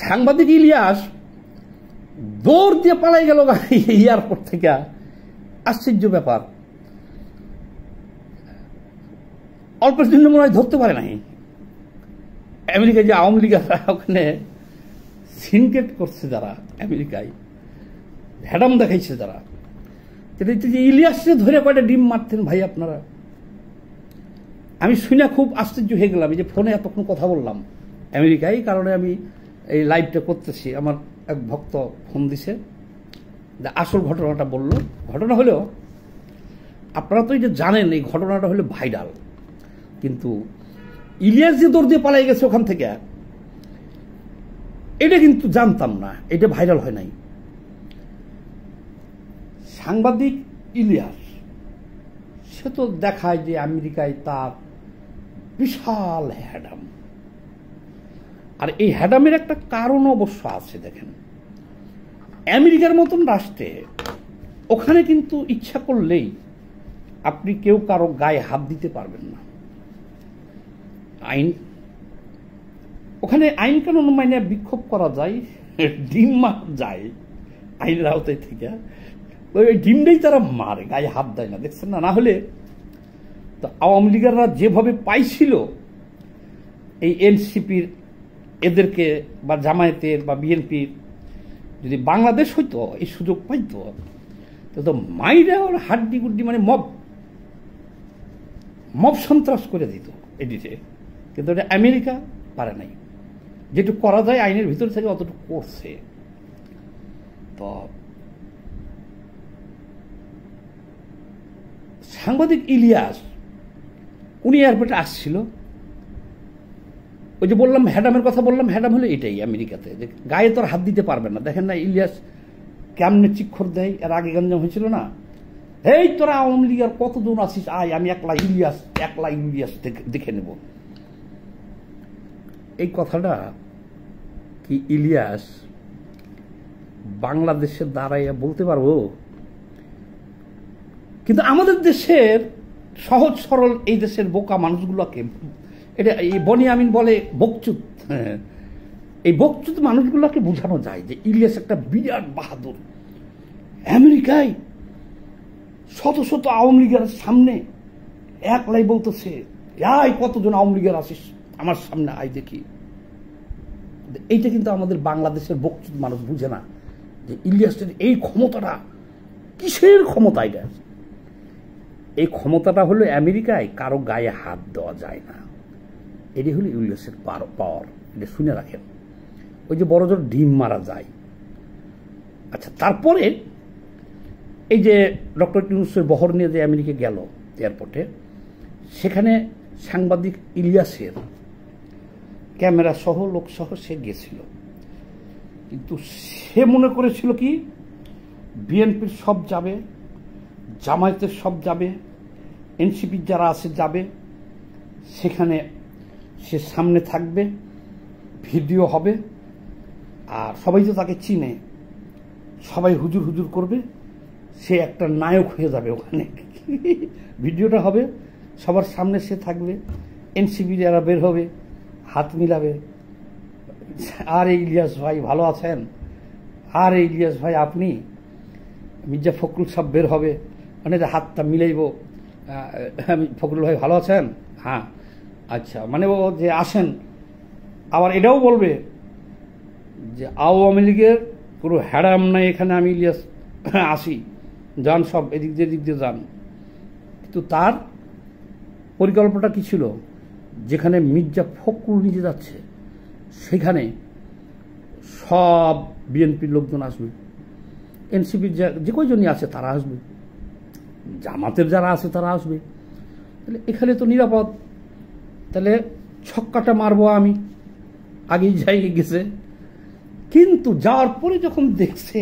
সাংবাদিক ইলিয়াস দৌড় দিয়ে পালাই গেল এয়ারপোর্ট থেকে। আশ্চর্য ব্যাপার, অল্প দিন মনে হয় ধরতে পারে নাই। আমেরিকায় যে আওয়ামী লীগরা ওখানে সিনকেট করছে যারা, আমেরিকায় ভ্যাডাম দেখাইছে যারা, যে ইলিয়াসকে ধরে কয়টা ডিম মারতেন ভাই আপনারা। আমি শুনে খুব আশ্চর্য হয়ে গেলাম। এই যে ফোনে এতক্ষণ কথা বললাম আমেরিকায়, এই কারণে আমি এই লাইভটা করতেছি। আমার এক ভক্ত ফোন দিছে, আসল ঘটনাটা বলল। ঘটনা হলো, আপনারা তো এই যে জানেন এই ঘটনাটা হলো ভাইরাল, কিন্তু ইলিয়াস যে দৌড় দিয়ে পালাই গেছে ওখান থেকে, এটা কিন্তু জানতাম না, এটা ভাইরাল হয় নাই। সাংবাদিক ইলিয়াস সে তো দেখায় যে আমেরিকায় তার বিশাল হ্যাডাম, আর এই হ্যাডামের একটা কারণ অবশ্য আছে। দেখেন, আমেরিকার মতন রাষ্ট্রে ওখানে কিন্তু ইচ্ছা করলেই আপনি কেউ কারো গায়ে হাত দিতে পারবেন না। আইন, ওখানে আইন কানুন মাইনে বিক্ষোভ করা যায়, ডিম মারা যায় আইনের আওতায় থেকে। ওই ডিমটাই তারা মারে, গায়ে হাত দেয় না, দেখছেন না? না হলে তো আওয়ামী লীগেররা যেভাবে পাইছিল এই এনসিপির এদেরকে বা জামায়াতের বা বিএনপির, যদি বাংলাদেশ হইতো এই সুযোগ পাইতো তো মাইরা ওর হাড্ডি গুড্ডি মানে মব সন্ত্রাস করে দিত এদিকে। কিন্তু এটা আমেরিকা পারে নাই, যেটুকু করা যায় আইনের ভিতর থেকে অতটুকু করছে। তো সাংবাদিক ইলিয়াস উনি এয়ারপোর্টে আসছিল, ওই যে বললাম হ্যাডামের কথা বললাম, হ্যাডাম হলো এটাই আমেরিকাতে, যে গায়ে তোর হাত দিতে পারবে না। দেখেন না ইলিয়াস কেমনে চিক্ষর দেয়, এর আগে গঞ্জাম হয়েছিল না, এই তোরা আওয়ামী লীগের কতজন আছিস, আয় আমি একলা ইলিয়াস দেখে নেব। এই কথাটা কি ইলিয়াস বাংলাদেশের দাঁড়াইয়া বলতে পারবো? কিন্তু আমাদের দেশের সহজ সরল এই দেশের বোকা মানুষগুলোকে, এটা এই বনি আমিন বলে বকচুত, এই বকচুত মানুষগুলোকে বোঝানো যায় যে ইলিয়াস একটা বিরাট বাহাদুর। আমেরিকায় শত শত আওয়ামী লীগের সামনে একলাই বলতেছে, আয় কতজন আওয়ামী লীগের আসিস আমার সামনে আয় দেখি। এইটা কিন্তু আমাদের বাংলাদেশের বকচুত মানুষ বুঝে না যে ইলিয়াসের এই ক্ষমতাটা কিসের ক্ষমতা। এটা এই ক্ষমতাটা হলো আমেরিকায় কারো গায়ে হাত দেওয়া যায় না, এটি হলো ইলিয়াসের পাওয়ার। এটা শুনে রাখেন, ওই যে বড় জোর ডিম মারা যায়। আচ্ছা, তারপরে এই যে ডক্টর ইউনূসের বহর নিয়ে যে আমেরিকা গেল এয়ারপোর্টে, সেখানে সাংবাদিক ইলিয়াসের ক্যামেরা সহ লোক সহ সে গেছিল। কিন্তু সে মনে করেছিল কি বিএনপির সব যাবে, জামায়াতের সব যাবে, এনসিপির যারা আছে যাবে, সেখানে সে সামনে থাকবে, ভিডিও হবে, আর সবাই তো তাকে চিনে, সবাই হুজুর হুজুর করবে, সে একটা নায়ক হয়ে যাবে ওখানে। ভিডিওটা হবে, সবার সামনে সে থাকবে, এনসিপি যারা বের হবে হাত মিলাবে, আর ইলিয়াস ভাই ভালো আছেন, আর ইলিয়াস ভাই আপনি, মির্জা ফখরুল সাহেব বের হবে, মানে হাতটা মিলাইব, ফখরুল ভাই ভালো আছেন, হ্যাঁ আচ্ছা, মানে ও যে আসেন। আবার এটাও বলবে যে আওয়ামী লীগের কোনো হ্যাডাম নাই এখানে, আমি ইলিয়াস আসি, যান সব এদিক দিয়ে যান। কিন্তু তার পরিকল্পনাটা কি ছিল, যেখানে মির্জা ফখরুল নিজে যাচ্ছে সেখানে সব বিএনপির লোকজন আসবে, এনসিপির যে কয়জনই আছে তারা আসবে, জামাতের যারা আছে তারা আসবে। তাহলে এখানে তো নিরাপদ, তাহলে ছক্কাটা মারবো আমি, আগেই যাই গেছে। কিন্তু যাওয়ার পরে যখন দেখছে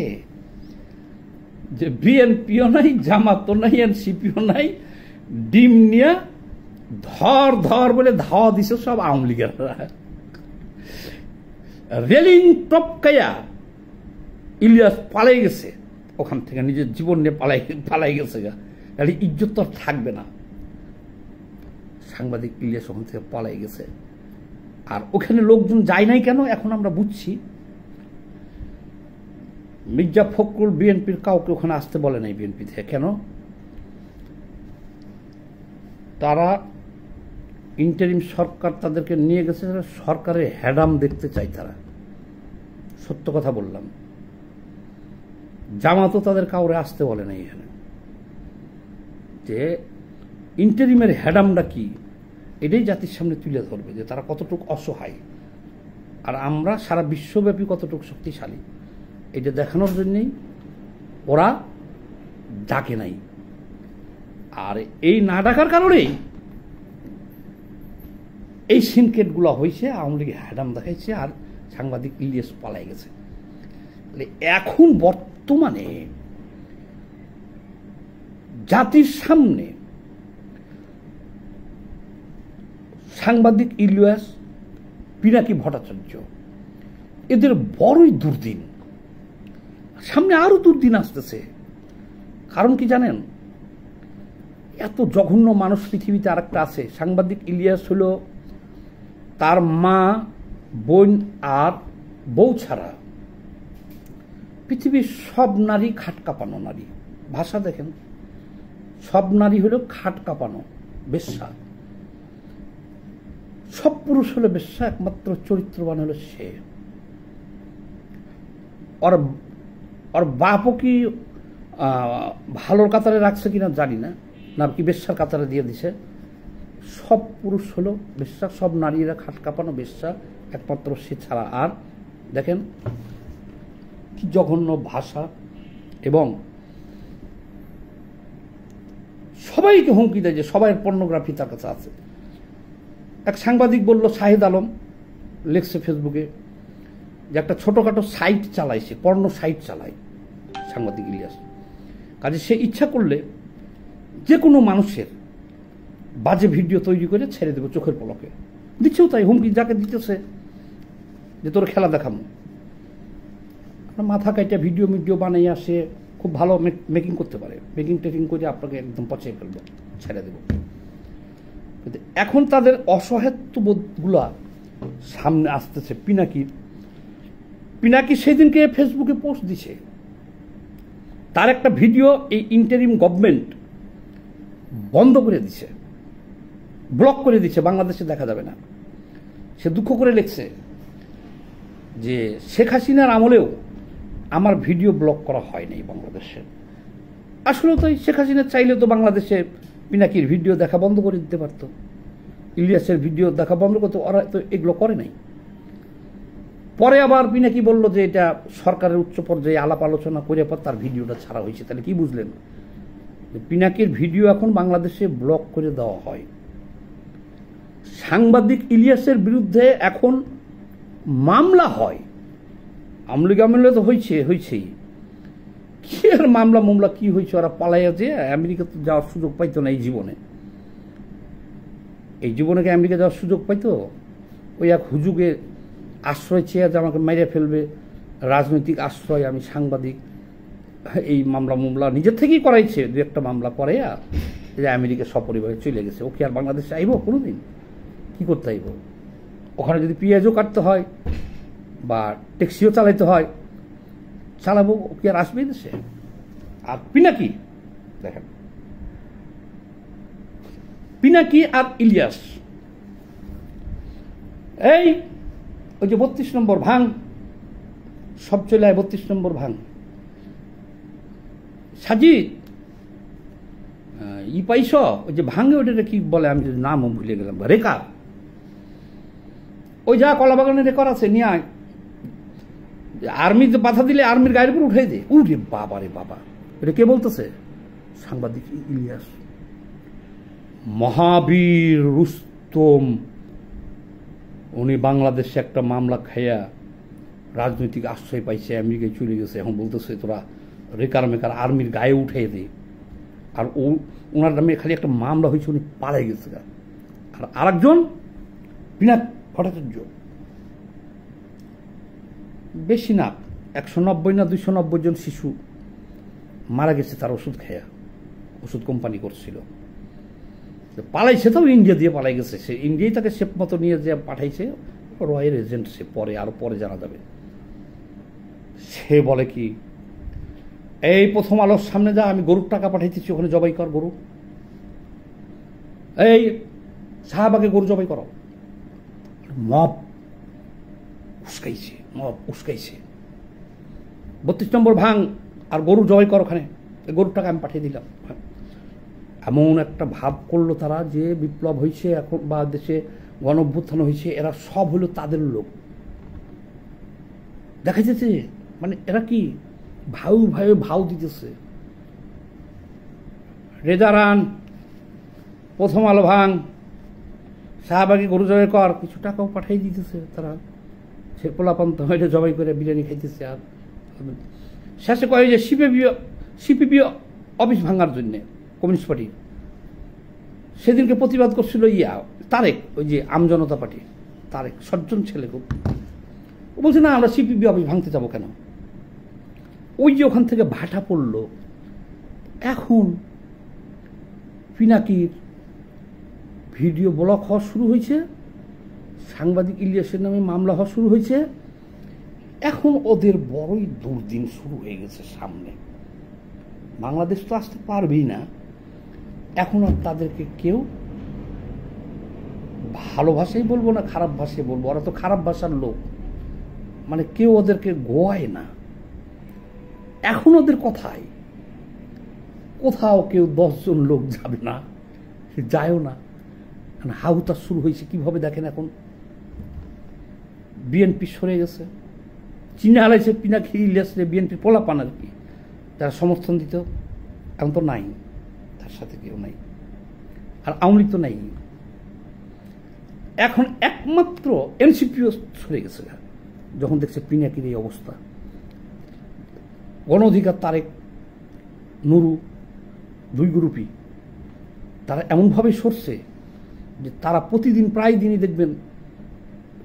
যে বিএনপিও নাই, জামাতও নাই, এনসিপিও নাই, ডিম নিয়ে ধর বলে ধাওয়া দিছে সব আওয়ামী লীগের, রেলিং টপকাইয়া ইলিয়াস পালাই গেছে ওখান থেকে, নিজের জীবন নিয়ে পালাই গেছে। তাহলে ইজ্জত তো থাকবে না। সাংবাদিক ইলিয়াস ওখান থেকে পালাই গেছে। আর ওখানে লোকজন যায় নাই কেন এখন আমরা বুঝছি, মির্জা ফখরুল বিএনপির কাউকে ওখানে আসতে বলে নাই বিএনপি থেকে। কেন? তারা ইন্টারিম সরকার তাদেরকে নিয়ে গেছে, সরকারের হ্যাডাম দেখতে চাই তারা। সত্য কথা বললাম। জামাতও তাদের কাউরে আসতে বলে নাই এখানে। যে ইন্টারিমের হ্যাডামটা কি, এটাই জাতির সামনে তুলে ধরবে যে তারা কতটুকু অসহায় আর আমরা সারা বিশ্বব্যাপী কতটুকু শক্তিশালী, এটা দেখানোর জন্যই ওরা ডাকে নাই। আর এই না ডাকার কারণেই এই সিনকেটগুলো হয়েছে। আওয়ামী লীগ হ্যাডাম দেখাইছে আর সাংবাদিক ইলিয়াস পালাই গেছে। এখন বর্তমানে জাতির সামনে সাংবাদিক ইলিয়াস, পিনাকি ভট্টাচার্য এদের বড়ই দুর্দিন, সামনে আরো দুর্দিন আসতেছে। কারণ কি জানেন? এত জঘন্য মানুষ পৃথিবীতে আরেকটা আছে। সাংবাদিক ইলিয়াস হলো তার মা, বোন আর বউ ছাড়া পৃথিবীর সব নারী খাট কাঁপানো নারী। ভাষা দেখেন, সব নারী হলো খাট কাঁপানো বেশ্যা, সব পুরুষ হলো বেশ্যা, একমাত্র চরিত্রবান হলো সে। ওর বাপও কি ভালোর কাতারে রাখছে কিনা জানি না, না কি বেশ্যার কাতারে দিয়ে দিছে। সব পুরুষ হলো বেশ্যা, সব নারীরা খাট কাঁপানো বেশ্যা, একমাত্র সে ছাড়া। আর দেখেন কি জঘন্য ভাষা, এবং সবাইকে হুমকি দেয় যে সবাই পর্নোগ্রাফি তার কাছে আছে। এক সাংবাদিক বলল, শাহিদ আলম লিখছে ফেসবুকে যে একটা ছোটখাটো সাইট চালাইছে, পর্ণ সাইট চালায় সাংবাদিক ইলিয়াস। কাজে সে ইচ্ছা করলে যে কোনো মানুষের বাজে ভিডিও তৈরি করে ছেড়ে দেবো চোখের পলকে। দিচ্ছেও তাই, হুমকি যাকে দিতেছে যে তোর খেলা দেখাবো। মাথা কাইটা ভিডিও বানাই আসে, খুব ভালো মেকিং করতে পারে, মেকিং টেকিং করে আপনাকে একদম পচিয়ে ফেলবো, ছেড়ে দেবো। কিন্তু এখন তাদের অসহায়ত্ববোধগুলা সামনে আসতেছে। পিনাকি সেদিনকে ফেসবুকে পোস্ট দিছে, তার একটা ভিডিও এই ইন্টারিম গভর্নমেন্ট বন্ধ করে দিছে, ব্লক করে দিচ্ছে, বাংলাদেশে দেখা যাবে না। সে দুঃখ করে লিখছে যে শেখ হাসিনার আমলেও আমার ভিডিও ব্লক করা হয় নাই বাংলাদেশে। আসলে তো শেখ হাসিনা চাইলে তো বাংলাদেশে পিনাকির ভিডিও দেখা বন্ধ করে দিতে পারত, ইলিয়াসের ভিডিও দেখা বন্ধ করতো, ওরা তো এগুলো করে নাই। পরে আবার পিনাকি বলল যে এটা সরকারের উচ্চ পর্যায়ে আলাপ আলোচনা করে পর তার ভিডিওটা ছাড়া হয়েছে। তাহলে কি বুঝলেন? পিনাকির ভিডিও এখন বাংলাদেশে ব্লক করে দেওয়া হয়। সাংবাদিক ইলিয়াসের বিরুদ্ধে এখন মামলা হয়। আওয়ামী লীগ তো হয়েছেই, কি আর মামলা কি হয়েছে? ওরা পালাইয়া যে আমেরিকা তো যাওয়ার সুযোগ পাইতো না এই জীবনে। কি আমেরিকা যাওয়ার সুযোগ পাইতো? ওই এক হুজুগে আশ্রয় চেয়ে যে আমাকে মেরে ফেলবে, রাজনৈতিক আশ্রয়, আমি সাংবাদিক, এই মামলা নিজের থেকেই করাইছে। দু একটা মামলা করে আর যে আমেরিকা সপরিবারে চলে গেছে। ও কি আর বাংলাদেশে আইব কোনোদিন? কি করতে আইব? ওখানে যদি পেঁয়াজও কাটতে হয় বা ট্যাক্সিও চালাইতে হয়, চালাবো। ও কি আর আসবে দেশে? আর পিনাকি দেখেন, পিনাকি আর ইলিয়াস এই ওই যে 32 নম্বর ভাঙ, সব চলে আয় 32 নম্বর ভাঙ। সাজিদ পাইছ ওই যে ভাঙে, ওটা কি বলে আমি নামও ভুলে গেলাম, রেকার। ওই যা কলা বাগানে রেকর আছে নিয়ে আয়। আর্মিতে বাধা দিলে আর্মির গায়ের উপর উঠে দে। উঠে বাবা রে বাবা, এটা কে বলতেছে? সাংবাদিক ইলিয়াস। মহাবীর রুস্তম উনি বাংলাদেশে একটা মামলা খাইয়া রাজনৈতিক আশ্রয় পাইছে, আমেরিকায় চলে গেছে। এখন বলতেছে তোরা রেকার মেকার আর্মির গায়ে উঠে দে। আর ওনার নামে খালি একটা মামলা হয়েছে, উনি পালাই গেছে। আর আরেকজন পিনাকি ভট্টাচার্য, বেশি না 190 না 290 জন শিশু মারা গেছে তার ওষুধ খাইয়া, ওষুধ কোম্পানি করছিল। পালাইছে তো ইন্ডিয়া দিয়ে পালাই গেছে। সে ইন্ডিয়াই তাকে শেপ মতো নিয়ে যে পাঠাইছে, রয়ের এজেন্ট সে, পরে আরো পরে জানা যাবে। সে বলে কি এই প্রথম আলোর সামনে যা, আমি গরুর টাকা পাঠাইতেছি, ওখানে জবাই কর গরু। এই শাহবাগে গরু জবাই করো। মব উস্কাইছে 32 নম্বর ভাঙ আর গরু জবাই কর ওখানে, গরুর টাকা আমি পাঠিয়ে দিলাম। এমন একটা ভাব করলো তারা যে বিপ্লব হয়েছে এখন, বা দেশে গণ অভ্যুত্থান হয়েছে, এরা সব হলো তাদের লোক। দেখা যাচ্ছে মানে এরা কি ভাউ দিতেছে। রেজারান, প্রথম আলো ভাঙ, শাহবাগে গরু জবাই কর, কিছু টাকাও পাঠিয়ে দিতেছে তারা। সে পোলাপান্ত হয়ে জবাই করে বিরিয়ানি খাইতেছে। আর শেষে কয়ে যে সিপিবি অফিস ভাঙার জন্যে কমিউনিস্ট পার্টি সেদিনকে প্রতিবাদ করছিল তারেক, ওই যে আমজনতা পার্টি তারেক, সজ্জন ছেলে খুব, ও বলছে না আমরা সিপিবি অফিস ভাঙতে যাবো কেন। ওই যে ওখান থেকে ভাটা পড়লো। এখন পিনাকির ভিডিও ব্লক হওয়া শুরু হয়েছে, সাংবাদিক ইলিয়াসের নামে মামলা হওয়া শুরু হয়েছে। এখন ওদের বড়ই দুর্দিন শুরু হয়ে গেছে সামনে। বাংলাদেশ তো আসতে পারবেই না। এখন আর তাদেরকে কেউ ভালো ভাষাই বলবো না খারাপ ভাষায় বলবো, ওরা তো খারাপ ভাষার লোক, মানে কেউ ওদেরকে গোয়ায় না। এখন ওদের কথায় কোথাও কেউ 10 জন লোক যাবে না, যায়ও না। হাউতাস শুরু হয়েছে কিভাবে দেখেন। এখন বিএনপি সরে গেছে, চিনে হালাইছে পিনাকি ইলিয়াসে, বিএনপির পোলাপান আর কি, যারা সমর্থন দিত, এখন তো নাই, তার সাথে কেউ নাই। আর আওয়ামী লীগ তো নাই। এখন একমাত্র এনসিপিও সরে গেছে যখন দেখছে পিনাকির এই অবস্থা। গণ অধিকার, তারেক, নুরু, 2 গ্রুপই তারা এমনভাবে সরছে যে তারা প্রতিদিন প্রায় দিনই দেখবেন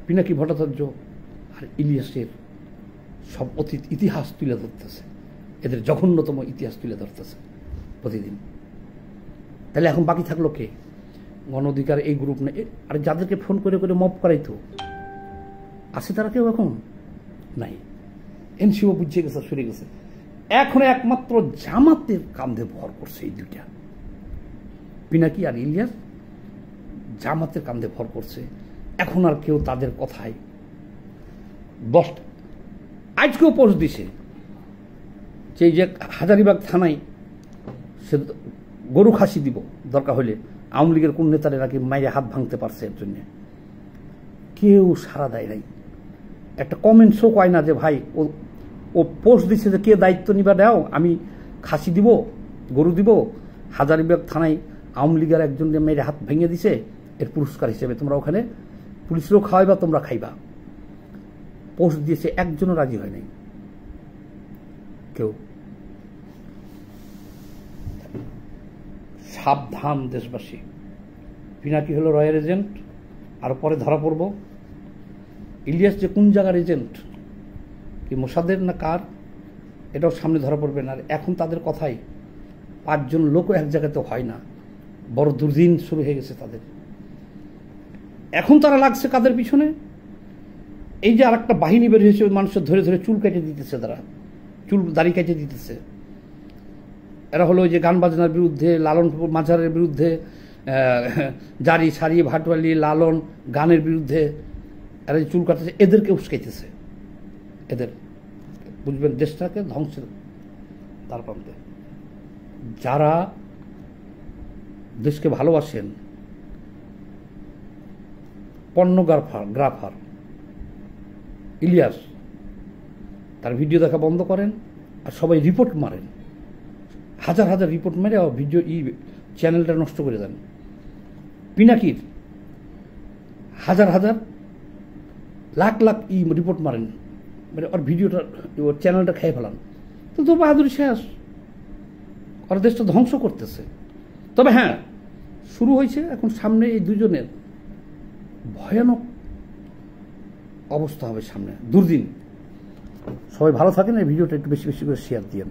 পিনাকি ভট্টাচার্য আর ইলিয়াসের সব অতীত ইতিহাস তুলে ধরতেছে, এদের জঘন্যতম ইতিহাস তুলে ধরতেছে প্রতিদিন। তাহলে এখন বাকি থাকলো কে? গণ অধিকার এই গ্রুপ নেই। আর যাদেরকে ফোন করে করে মব করাইতো আছে তারা কেউ এখন নাই। এনসিও বুঝে গেছে, সরে গেছে। এখন একমাত্র জামাতের কাঁধে ভর করছে এই দুইটা, পিনাকি আর ইলিয়াস জামাতের কাঁধে ভর করছে। এখন আর কেউ তাদের কথায় 10টা আজকেও পোস্ট দিছে যে এই যে হাজারীবাগ থানায় সে গরু খাসি দিব দরকার হলে, আওয়ামী লীগের কোন নেতারে নাকি মাইরে হাত ভাঙতে পারছে এর জন্য। কেউ সাড়া দেয় নাই, একটা কমেন্টসও কয় না যে ভাই ও পোস্ট দিচ্ছে যে কে দায়িত্ব নিবা দাও, আমি খাসি দিব, গরু দিব, হাজারীবাগ থানায় আওয়ামী লীগের একজন মেয়ের হাত ভেঙে দিছে, এর পুরস্কার হিসেবে তোমরা ওখানে পুলিশেরও খাওয়াইবা, তোমরা খাইবা। পোস্ট দিয়েছে, একজনও রাজি হয় নাই কেউ। সাবধান দেশবাসী, পিনাকি হলো রয়ের এজেন্ট, আর পরে ধরা পড়ব। ইলিয়াস যে কোন জায়গার এজেন্ট, কি মোসাদের না কার, এটাও সামনে ধরা পড়বে না। আর এখন তাদের কথাই 5 জন লোকও এক জায়গাতে হয় না, বড় দুর্দিন শুরু হয়ে গেছে তাদের। এখন তারা লাগছে কাদের পিছনে? এই যে আর একটা বাহিনী বের হয়েছে, মানুষের ধরে ধরে চুল কেটে দিতেছে, তারা চুল দাড়ি কেটে দিতেছে। এরা হলো ওই যে গান বাজনার বিরুদ্ধে, লালন মাঝারের বিরুদ্ধে, জারি সারি ভাটওয়ালি লালন গানের বিরুদ্ধে এরা যে চুল কাটতেছে, এদেরকে উস্কাইতেছে। এদের বুঝবেন দেশটাকে ধ্বংসের তার প্রান্তে। যারা দেশকে ভালোবাসেন, পর্নোগ্রাফার ইলিয়াস, তার ভিডিও দেখা বন্ধ করেন আর সবাই রিপোর্ট মারেন, হাজার হাজার রিপোর্ট মেরে ভিডিও চ্যানেলটা নষ্ট করে দেন। পিনাকির হাজার হাজার লাখ লাখ রিপোর্ট মারেন, মানে ওর ভিডিওটা, ওর চ্যানেলটা খেয়ে ফেলান, তো তোর বাহাদুরি শেষ। ওর দেশটা ধ্বংস করতেছে। তবে হ্যাঁ, শুরু হয়েছে এখন সামনে এই দুজনের ভয়ানক অবস্থা হবে সামনে, দুর্দিন। সবাই ভালো থাকেন, এই ভিডিওটা একটু বেশি বেশি করে শেয়ার দিয়েন।